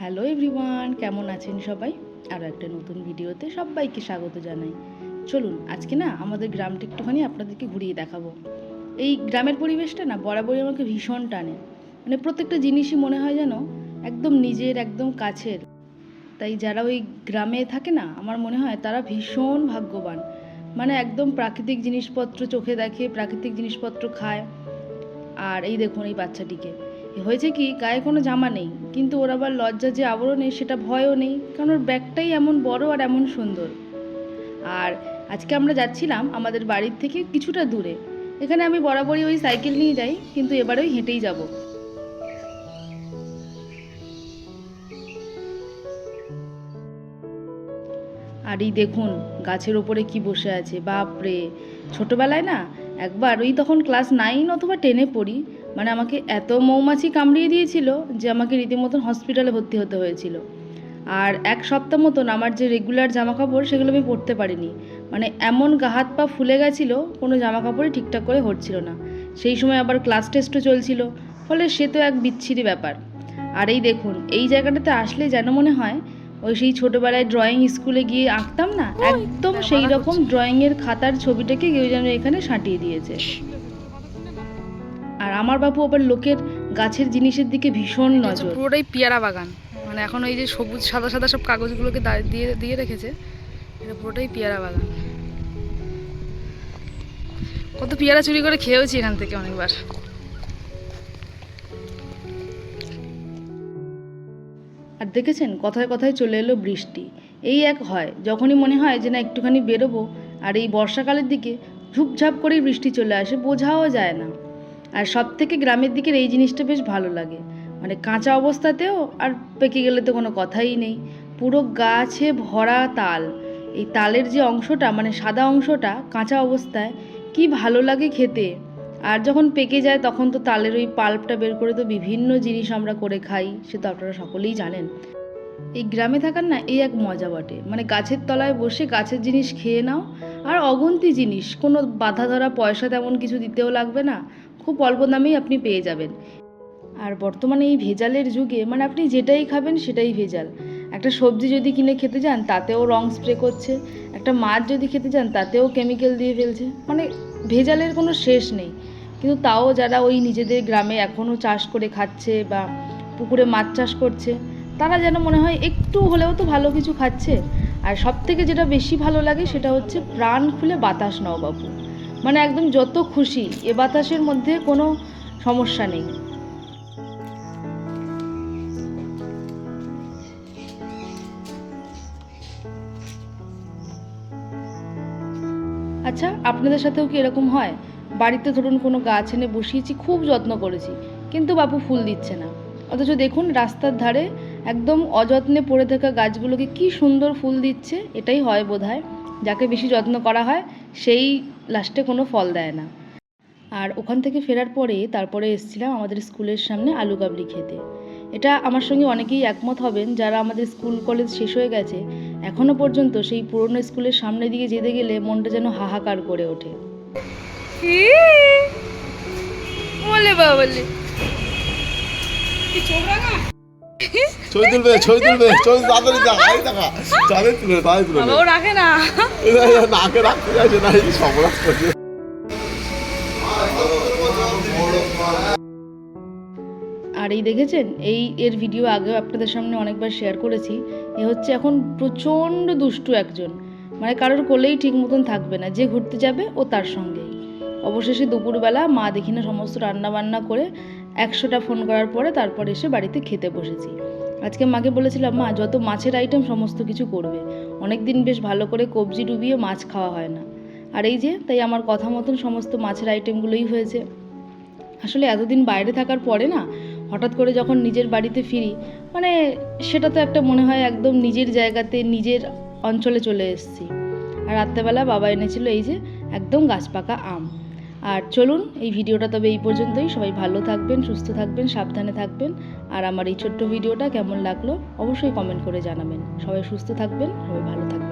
Hello everyone, কেমন আছেন সবাই? আরও একটা নতুন ভিডিওতে সবাইকে স্বাগত জানাই। চলুন আজকে না আমাদের গ্রামটা একটুখানি আপনাদেরকে ঘুরিয়ে দেখাবো। এই গ্রামের পরিবেশটা না বরাবরই আমাকে ভীষণ টানে। মানে প্রত্যেকটা জিনিসই মনে হয় যেন একদম নিজের, একদম কাছের। তাই যারা ওই গ্রামে থাকে না, আমার মনে হয় তারা ভীষণ ভাগ্যবান। মানে একদম প্রাকৃতিক জিনিসপত্র চোখে দেখে, প্রাকৃতিক জিনিসপত্র খায়। আর এই দেখুন এই বাচ্চাটিকে, হয়েছে কি গায়ে কোনো জামা নেই, কিন্তু ওর আবার লজ্জা যে আবরণে সেটা ভয়ও নেই, কারণ ওর ব্যাগটাই এমন বড় আর এমন সুন্দর। আর আজকে আমরা যাচ্ছিলাম আমাদের বাড়ির থেকে কিছুটা দূরে। এখানে আমি বরাবরই ওই সাইকেল নিয়ে যাই, কিন্তু এবারে ওই হেঁটেই যাব। আর এই দেখুন গাছের ওপরে কি বসে আছে, বাপরে! ছোটবেলায় না একবার ওই তখন ক্লাস 9 অথবা 10-এ পড়ি, মানে আমাকে এত মৌমাছি কামড়িয়ে দিয়েছিল যে আমাকে রীতিমতন হসপিটালে ভর্তি হতে হয়েছিল। আর এক সপ্তাহ মতন আমার যে রেগুলার জামা কাপড় সেগুলো আমি পরতে পারিনি। মানে এমন গা হাত পা ফুলে গেছিলো, কোনো জামা কাপড়ই ঠিকঠাক করে হচ্ছিল না। সেই সময় আবার ক্লাস টেস্টও চলছিল, ফলে সে তো এক বিচ্ছিরি ব্যাপার। আর এই দেখুন এই জায়গাটাতে আসলে যেন মনে হয় ওই সেই ছোটোবেলায় ড্রয়িং স্কুলে গিয়ে আঁকতাম না, একদম সেই রকম ড্রয়িংয়ের খাতার ছবিটাকে কেউ যেন এখানে সাঁটিয়ে দিয়েছে। আর আমার বাবু আবার লোকের গাছের জিনিসের দিকে ভীষণ নজর। পুরোটাই পেয়ারা বাগান, মানে এখন ওই যে সবুজ সাদা সাদা সব কাগজগুলোকে দিয়ে দিয়ে রেখেছে, এটা পুরোটাই পেয়ারা বাগান। কত পেয়ারা চুরি করে খেয়েওছি এখান থেকে অনেকবার। আর দেখেছেন কথায় কথায় চলে এলো বৃষ্টি। এই এক হয় যখনই মনে হয় যে না একটুখানি বেরোবো, আর এই বর্ষাকালের দিকে ঝুপঝাপ করেই বৃষ্টি চলে আসে, বোঝাও যায় না। আর সব থেকে গ্রামের দিকের এই জিনিসটা বেশ ভালো লাগে, মানে কাঁচা অবস্থাতেও, আর পেকে গেলে তো কোনো কথাই নেই। পুরো গাছে ভরা তাল, এই তালের যে অংশটা মানে সাদা অংশটা কাঁচা অবস্থায় কি ভালো লাগে খেতে। আর যখন পেকে যায় তখন তো তালের ওই পাল্পটা বের করে তো বিভিন্ন জিনিস আমরা করে খাই, সে তো আপনারা সকলেই জানেন। এই গ্রামে থাকার না এই এক মজা বটে, মানে গাছের তলায় বসে গাছের জিনিস খেয়ে নাও, আর অগুন্তি জিনিস, কোনো বাধা ধরা পয়সা তেমন কিছু দিতেও লাগবে না, খুব অল্প দামেই আপনি পেয়ে যাবেন। আর বর্তমানে এই ভেজালের যুগে মানে আপনি যেটাই খাবেন সেটাই ভেজাল। একটা সবজি যদি কিনে খেতে যান তাতেও রং স্প্রে করছে, একটা মাছ যদি খেতে যান তাতেও কেমিক্যাল দিয়ে ফেলছে, মানে ভেজালের কোনো শেষ নেই। কিন্তু তাও যারা ওই নিজেদের গ্রামে এখনও চাষ করে খাচ্ছে বা পুকুরে মাছ চাষ করছে, তারা যেন মনে হয় একটু হলেও তো ভালো কিছু খাচ্ছে। আর সব থেকে যেটা বেশি ভালো লাগে সেটা হচ্ছে প্রাণ খুলে বাতাস নাও বাবু, মানে একদম যত খুশি, এ বাতাসের মধ্যে কোনো সমস্যা নেই। আচ্ছা, আপনাদের সাথেও কি এরকম হয়? বাড়িতে ধরুন কোনো গাছ এনে বসিয়েছি, খুব যত্ন করেছি, কিন্তু বাবু ফুল দিচ্ছে না। অথচ দেখুন রাস্তার ধারে একদম অযত্নে পড়ে থাকা গাছগুলোকে কি সুন্দর ফুল দিচ্ছে। এটাই হয় বোধহয়, যাকে বেশি যত্ন করা হয় সেই লাস্টে কোনো ফল দেয় না। আর ওখান থেকে ফেরার পরে তারপরে এসেছিলাম আমাদের স্কুলের সামনে আলু কাবলি খেতে। এটা আমার সঙ্গে অনেকেই একমত হবেন, যারা আমাদের স্কুল কলেজ শেষ হয়ে গেছে এখনও পর্যন্ত সেই পুরনো স্কুলের সামনে দিকে যেতে গেলে মনটা যেন হাহাকার করে ওঠে। বলে বাবলে ছবি তুলবে ছবি তুলবে ছবি তাড়াতাড়ি দেখা এই দেখা তাদের তুলে তাদের তুলে বাবাও রাখে না, নাকে রাখতে যাচ্ছে না, এই সর্বনাশ করছে। আর এই দেখেছেন এর ভিডিও আগেও আপনাদের সামনে অনেকবার শেয়ার করেছি। এ হচ্ছে এখন প্রচণ্ড দুষ্টু একজন, মানে কারোর কোলেই ঠিক মতন থাকবে না, যে ঘুরতে যাবে ও তার সঙ্গেই। অবশেষে দুপুরবেলা মা দেখি না সমস্ত রান্না বান্না করে 100টা ফোন করার পরে তারপর এসে বাড়িতে খেতে বসেছি। আজকে মাকে বলেছিলাম মা যত মাছের আইটেম সমস্ত কিছু করবে, অনেক দিন বেশ ভালো করে কবজি ডুবিয়ে মাছ খাওয়া হয় না। আর এই যে তাই আমার কথা মতন সমস্ত মাছের আইটেমগুলোই হয়েছে। আসলে এতদিন বাইরে থাকার পরে না হঠাৎ করে যখন নিজের বাড়িতে ফিরি, মানে সেটা তো একটা মনে হয় একদম নিজের জায়গাতে নিজের অঞ্চলে চলে এসেছি। আর রাত্রেবেলা বাবা এনেছিল এই যে একদম গাছ পাকা আম। আর চলুন এই ভিডিওটা তবে এই পর্যন্তই। সবাই ভালো থাকবেন, সুস্থ থাকবেন, সাবধানে থাকবেন। আর আমার এই ছোট্ট ভিডিওটা কেমন লাগলো অবশ্যই কমেন্ট করে জানাবেন। সবাই সুস্থ থাকবেন, সবাই ভালো থাকবেন।